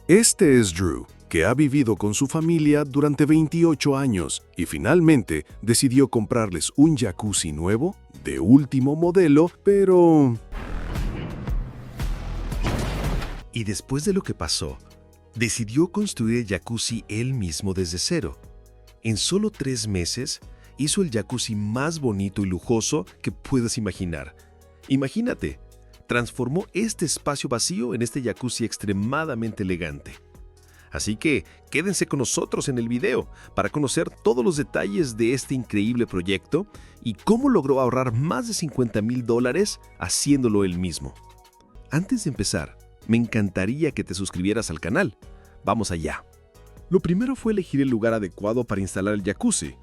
Este es Drew, que ha vivido con su familia durante 28 años y finalmente decidió comprarles un jacuzzi nuevo, de último modelo, pero... Y después de lo que pasó, decidió construir el jacuzzi él mismo desde cero. En solo 3 meses, hizo el jacuzzi más bonito y lujoso que puedas imaginar. Imagínate, transformó este espacio vacío en este jacuzzi extremadamente elegante. Así que quédense con nosotros en el video para conocer todos los detalles de este increíble proyecto y cómo logró ahorrar más de $50,000 haciéndolo él mismo. Antes de empezar, me encantaría que te suscribieras al canal. Vamos allá. Lo primero fue elegir el lugar adecuado para instalar el jacuzzi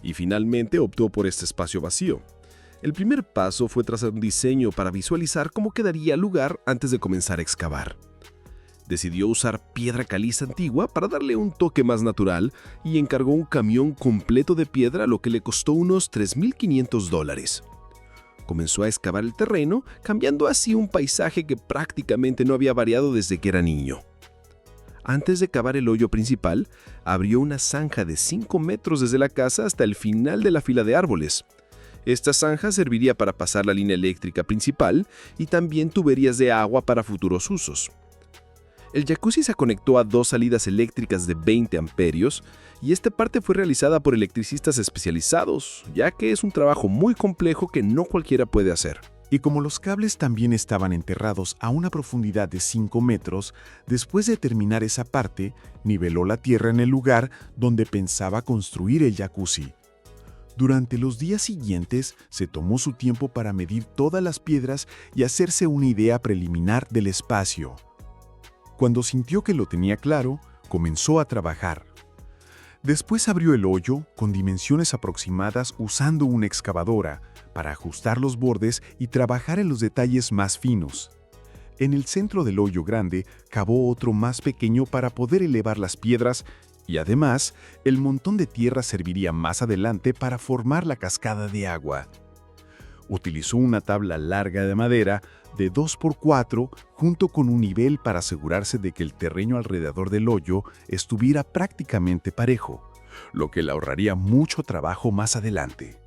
y finalmente optó por este espacio vacío. El primer paso fue trazar un diseño para visualizar cómo quedaría el lugar antes de comenzar a excavar. Decidió usar piedra caliza antigua para darle un toque más natural y encargó un camión completo de piedra, lo que le costó unos $3,500. Comenzó a excavar el terreno, cambiando así un paisaje que prácticamente no había variado desde que era niño. Antes de cavar el hoyo principal, abrió una zanja de 5 metros desde la casa hasta el final de la fila de árboles. Esta zanja serviría para pasar la línea eléctrica principal y también tuberías de agua para futuros usos. El jacuzzi se conectó a 2 salidas eléctricas de 20 amperios y esta parte fue realizada por electricistas especializados, ya que es un trabajo muy complejo que no cualquiera puede hacer. Y como los cables también estaban enterrados a una profundidad de 5 metros, después de terminar esa parte, niveló la tierra en el lugar donde pensaba construir el jacuzzi. Durante los días siguientes, se tomó su tiempo para medir todas las piedras y hacerse una idea preliminar del espacio. Cuando sintió que lo tenía claro, comenzó a trabajar. Después abrió el hoyo con dimensiones aproximadas usando una excavadora para ajustar los bordes y trabajar en los detalles más finos. En el centro del hoyo grande cavó otro más pequeño para poder elevar las piedras y además el montón de tierra serviría más adelante para formar la cascada de agua. Utilizó una tabla larga de madera de 2x4 junto con un nivel para asegurarse de que el terreno alrededor del hoyo estuviera prácticamente parejo, lo que le ahorraría mucho trabajo más adelante.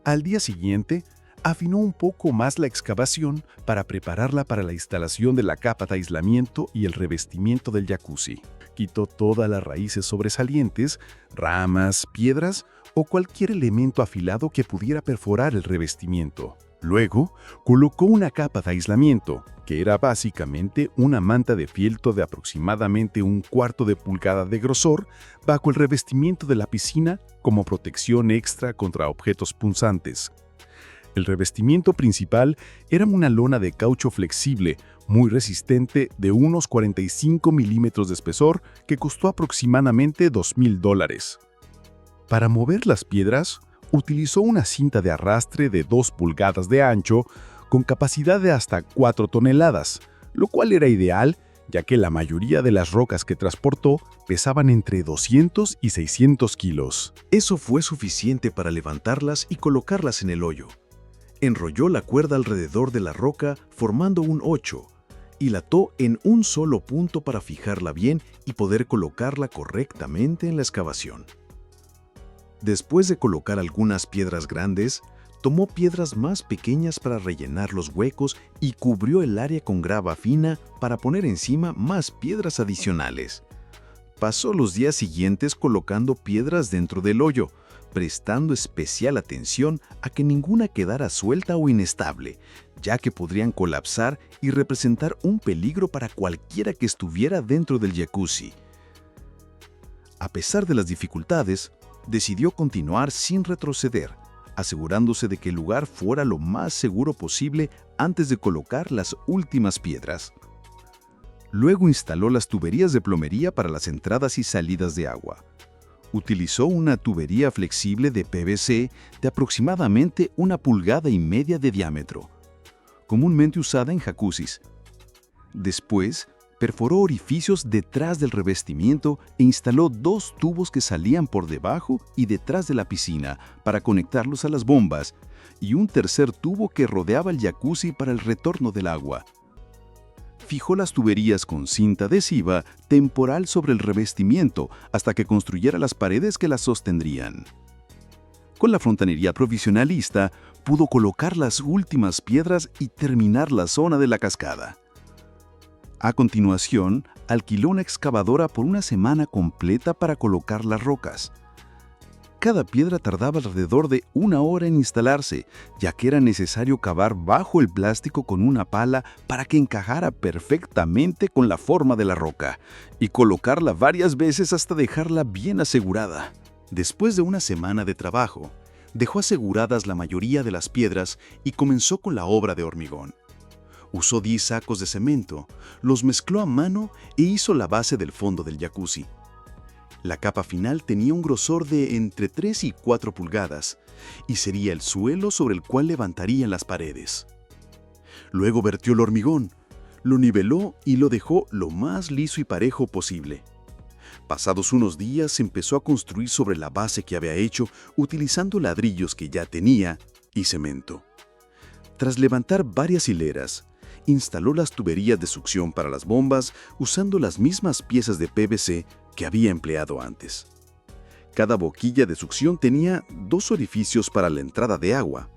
Al día siguiente, afinó un poco más la excavación para prepararla para la instalación de la capa de aislamiento y el revestimiento del jacuzzi. Quitó todas las raíces sobresalientes, ramas, piedras o cualquier elemento afilado que pudiera perforar el revestimiento. Luego, colocó una capa de aislamiento, que era básicamente una manta de fieltro de aproximadamente 1/4 de pulgada de grosor, bajo el revestimiento de la piscina como protección extra contra objetos punzantes. El revestimiento principal era una lona de caucho flexible, muy resistente, de unos 45 milímetros de espesor, que costó aproximadamente $2,000. Para mover las piedras, utilizó una cinta de arrastre de 2 pulgadas de ancho con capacidad de hasta 4 toneladas, lo cual era ideal ya que la mayoría de las rocas que transportó pesaban entre 200 y 600 kilos. Eso fue suficiente para levantarlas y colocarlas en el hoyo. Enrolló la cuerda alrededor de la roca formando un 8 y la ató en un solo punto para fijarla bien y poder colocarla correctamente en la excavación. Después de colocar algunas piedras grandes, tomó piedras más pequeñas para rellenar los huecos y cubrió el área con grava fina para poner encima más piedras adicionales. Pasó los días siguientes colocando piedras dentro del hoyo, prestando especial atención a que ninguna quedara suelta o inestable, ya que podrían colapsar y representar un peligro para cualquiera que estuviera dentro del jacuzzi. A pesar de las dificultades, decidió continuar sin retroceder, asegurándose de que el lugar fuera lo más seguro posible antes de colocar las últimas piedras. Luego instaló las tuberías de plomería para las entradas y salidas de agua. Utilizó una tubería flexible de PVC de aproximadamente 1,5 pulgadas de diámetro, comúnmente usada en jacuzzis. Después, perforó orificios detrás del revestimiento e instaló 2 tubos que salían por debajo y detrás de la piscina para conectarlos a las bombas y un tercer tubo que rodeaba el jacuzzi para el retorno del agua. fijó las tuberías con cinta adhesiva temporal sobre el revestimiento hasta que construyera las paredes que las sostendrían. Con la fontanería provisionalista, pudo colocar las últimas piedras y terminar la zona de la cascada. A continuación, alquiló una excavadora por una semana completa para colocar las rocas. Cada piedra tardaba alrededor de 1 hora en instalarse, ya que era necesario cavar bajo el plástico con una pala para que encajara perfectamente con la forma de la roca, y colocarla varias veces hasta dejarla bien asegurada. Después de una semana de trabajo, dejó aseguradas la mayoría de las piedras y comenzó con la obra de hormigón. Usó 10 sacos de cemento, los mezcló a mano e hizo la base del fondo del jacuzzi. La capa final tenía un grosor de entre 3 y 4 pulgadas y sería el suelo sobre el cual levantarían las paredes. Luego vertió el hormigón, lo niveló y lo dejó lo más liso y parejo posible. Pasados unos días empezó a construir sobre la base que había hecho utilizando ladrillos que ya tenía y cemento. Tras levantar varias hileras, instaló las tuberías de succión para las bombas usando las mismas piezas de PVC que había empleado antes. Cada boquilla de succión tenía 2 orificios para la entrada de agua.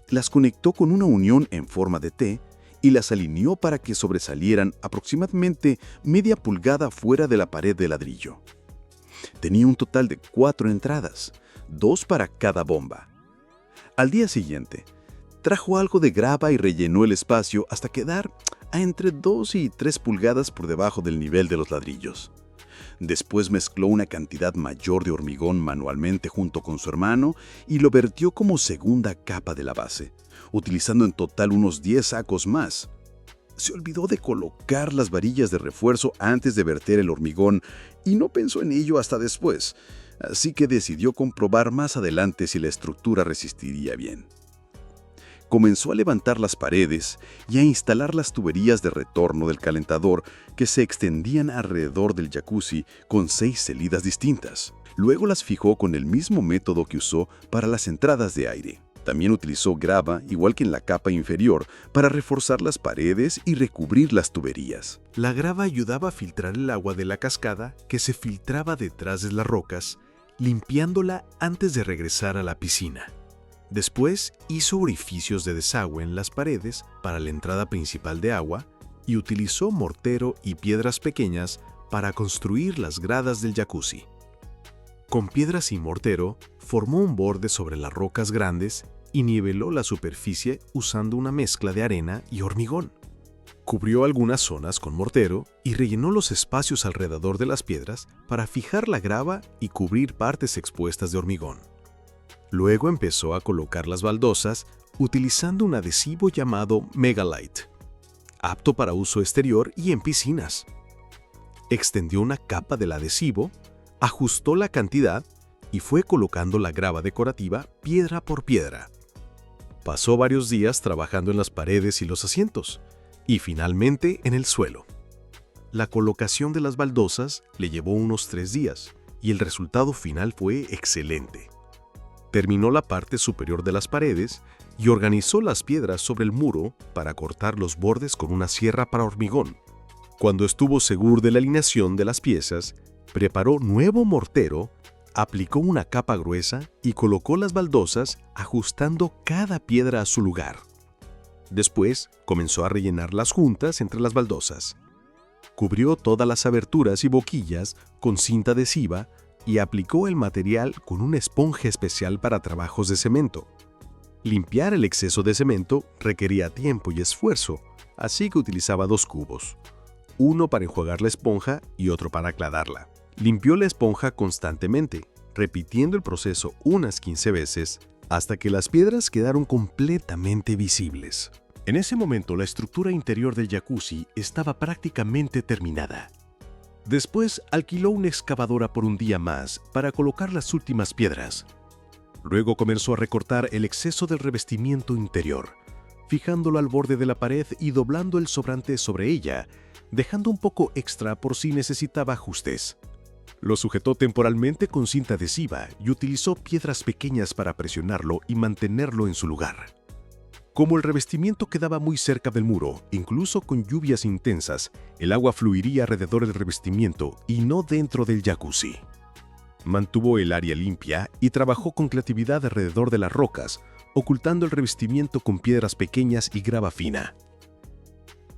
Las conectó con una unión en forma de T y las alineó para que sobresalieran aproximadamente media pulgada fuera de la pared de ladrillo. Tenía un total de 4 entradas, 2 para cada bomba. Al día siguiente, trajo algo de grava y rellenó el espacio hasta quedar a entre 2 y 3 pulgadas por debajo del nivel de los ladrillos. Después mezcló una cantidad mayor de hormigón manualmente junto con su hermano y lo vertió como segunda capa de la base, utilizando en total unos 10 sacos más. Se olvidó de colocar las varillas de refuerzo antes de verter el hormigón y no pensó en ello hasta después, así que decidió comprobar más adelante si la estructura resistiría bien. Comenzó a levantar las paredes y a instalar las tuberías de retorno del calentador que se extendían alrededor del jacuzzi con 6 salidas distintas. Luego las fijó con el mismo método que usó para las entradas de aire. También utilizó grava, igual que en la capa inferior, para reforzar las paredes y recubrir las tuberías. La grava ayudaba a filtrar el agua de la cascada que se filtraba detrás de las rocas, limpiándola antes de regresar a la piscina. Después hizo orificios de desagüe en las paredes para la entrada principal de agua y utilizó mortero y piedras pequeñas para construir las gradas del jacuzzi. Con piedras y mortero, formó un borde sobre las rocas grandes y niveló la superficie usando una mezcla de arena y hormigón. Cubrió algunas zonas con mortero y rellenó los espacios alrededor de las piedras para fijar la grava y cubrir partes expuestas de hormigón. Luego empezó a colocar las baldosas utilizando un adhesivo llamado Megalite, apto para uso exterior y en piscinas. Extendió una capa del adhesivo, ajustó la cantidad y fue colocando la grava decorativa piedra por piedra. Pasó varios días trabajando en las paredes y los asientos, y finalmente en el suelo. La colocación de las baldosas le llevó unos 3 días, y el resultado final fue excelente. Terminó la parte superior de las paredes y organizó las piedras sobre el muro para cortar los bordes con una sierra para hormigón. Cuando estuvo seguro de la alineación de las piezas, preparó nuevo mortero, aplicó una capa gruesa y colocó las baldosas ajustando cada piedra a su lugar. Después, comenzó a rellenar las juntas entre las baldosas. Cubrió todas las aberturas y boquillas con cinta adhesiva y aplicó el material con una esponja especial para trabajos de cemento. Limpiar el exceso de cemento requería tiempo y esfuerzo, así que utilizaba 2 cubos, uno para enjuagar la esponja y otro para aclararla. Limpió la esponja constantemente, repitiendo el proceso unas 15 veces hasta que las piedras quedaron completamente visibles. En ese momento, la estructura interior del jacuzzi estaba prácticamente terminada. Después alquiló una excavadora por un día más para colocar las últimas piedras. Luego comenzó a recortar el exceso del revestimiento interior, fijándolo al borde de la pared y doblando el sobrante sobre ella, dejando un poco extra por si necesitaba ajustes. Lo sujetó temporalmente con cinta adhesiva y utilizó piedras pequeñas para presionarlo y mantenerlo en su lugar. Como el revestimiento quedaba muy cerca del muro, incluso con lluvias intensas, el agua fluiría alrededor del revestimiento y no dentro del jacuzzi. Mantuvo el área limpia y trabajó con creatividad alrededor de las rocas, ocultando el revestimiento con piedras pequeñas y grava fina.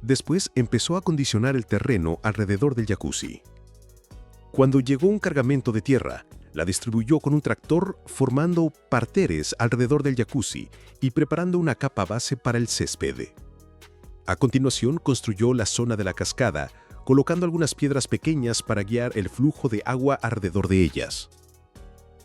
Después empezó a acondicionar el terreno alrededor del jacuzzi. Cuando llegó un cargamento de tierra, la distribuyó con un tractor formando parterres alrededor del jacuzzi y preparando una capa base para el césped. A continuación construyó la zona de la cascada, colocando algunas piedras pequeñas para guiar el flujo de agua alrededor de ellas.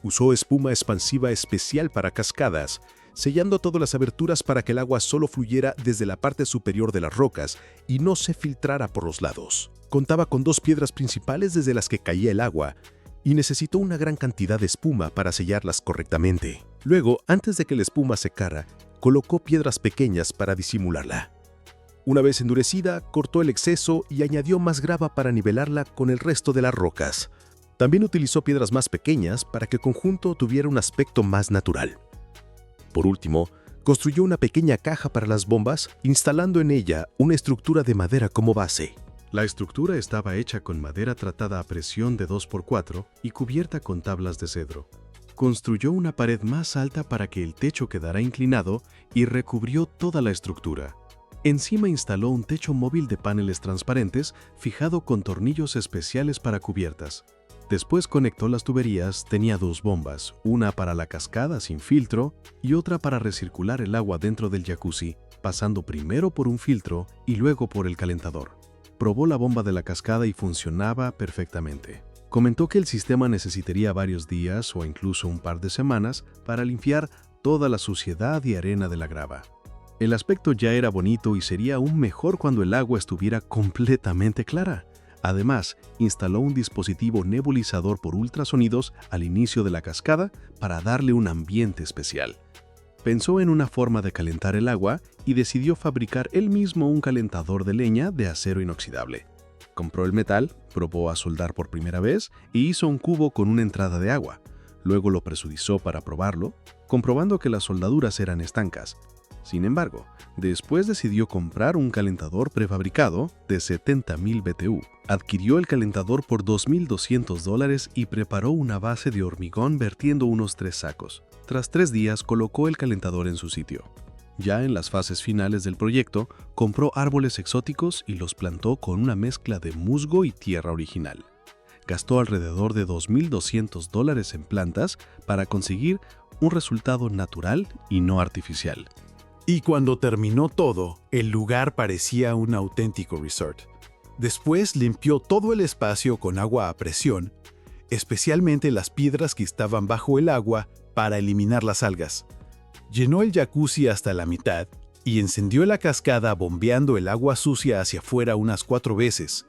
Usó espuma expansiva especial para cascadas, sellando todas las aberturas para que el agua solo fluyera desde la parte superior de las rocas y no se filtrara por los lados. Contaba con 2 piedras principales desde las que caía el agua y necesitó una gran cantidad de espuma para sellarlas correctamente. Luego, antes de que la espuma secara, colocó piedras pequeñas para disimularla. Una vez endurecida, cortó el exceso y añadió más grava para nivelarla con el resto de las rocas. También utilizó piedras más pequeñas para que el conjunto tuviera un aspecto más natural. Por último, construyó una pequeña caja para las bombas, instalando en ella una estructura de madera como base. La estructura estaba hecha con madera tratada a presión de 2x4 y cubierta con tablas de cedro. Construyó una pared más alta para que el techo quedara inclinado y recubrió toda la estructura. Encima instaló un techo móvil de paneles transparentes fijado con tornillos especiales para cubiertas. Después conectó las tuberías, tenía 2 bombas, una para la cascada sin filtro y otra para recircular el agua dentro del jacuzzi, pasando primero por un filtro y luego por el calentador. Probó la bomba de la cascada y funcionaba perfectamente. Comentó que el sistema necesitaría varios días o incluso un par de semanas para limpiar toda la suciedad y arena de la grava. El aspecto ya era bonito y sería aún mejor cuando el agua estuviera completamente clara. Además, instaló un dispositivo nebulizador por ultrasonidos al inicio de la cascada para darle un ambiente especial. Pensó en una forma de calentar el agua y decidió fabricar él mismo un calentador de leña de acero inoxidable. Compró el metal, probó a soldar por primera vez y hizo un cubo con una entrada de agua. Luego lo presurizó para probarlo, comprobando que las soldaduras eran estancas. Sin embargo, después decidió comprar un calentador prefabricado de 70.000 BTU. Adquirió el calentador por $2.200 y preparó una base de hormigón vertiendo unos 3 sacos. Tras 3 días colocó el calentador en su sitio. Ya en las fases finales del proyecto, compró árboles exóticos y los plantó con una mezcla de musgo y tierra original. Gastó alrededor de $2.200 en plantas para conseguir un resultado natural y no artificial. Y cuando terminó todo, el lugar parecía un auténtico resort. Después limpió todo el espacio con agua a presión, especialmente las piedras que estaban bajo el agua para eliminar las algas. Llenó el jacuzzi hasta la mitad y encendió la cascada bombeando el agua sucia hacia afuera unas 4 veces.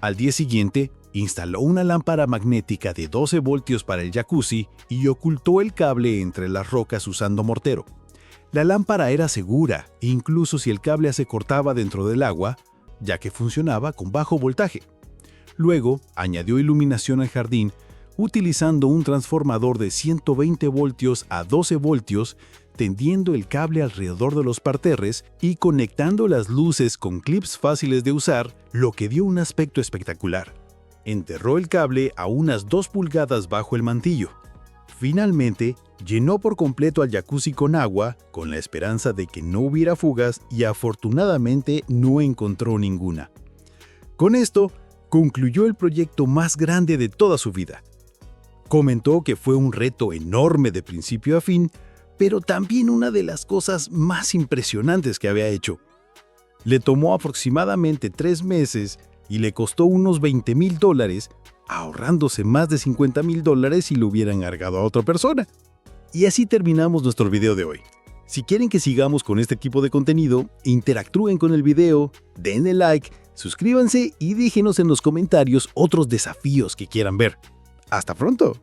Al día siguiente, instaló una lámpara magnética de 12 voltios para el jacuzzi y ocultó el cable entre las rocas usando mortero. La lámpara era segura, incluso si el cable se cortaba dentro del agua, ya que funcionaba con bajo voltaje. Luego, añadió iluminación al jardín utilizando un transformador de 120 voltios a 12 voltios, tendiendo el cable alrededor de los parterres y conectando las luces con clips fáciles de usar, lo que dio un aspecto espectacular. Enterró el cable a unas 2 pulgadas bajo el mantillo. Finalmente, llenó por completo al jacuzzi con agua, con la esperanza de que no hubiera fugas y afortunadamente no encontró ninguna. Con esto, concluyó el proyecto más grande de toda su vida. Comentó que fue un reto enorme de principio a fin, pero también una de las cosas más impresionantes que había hecho. Le tomó aproximadamente 3 meses y le costó unos $20,000, ahorrándose más de $50,000 si lo hubieran encargado a otra persona. Y así terminamos nuestro video de hoy. Si quieren que sigamos con este tipo de contenido, interactúen con el video, denle like, suscríbanse y déjenos en los comentarios otros desafíos que quieran ver. ¡Hasta pronto!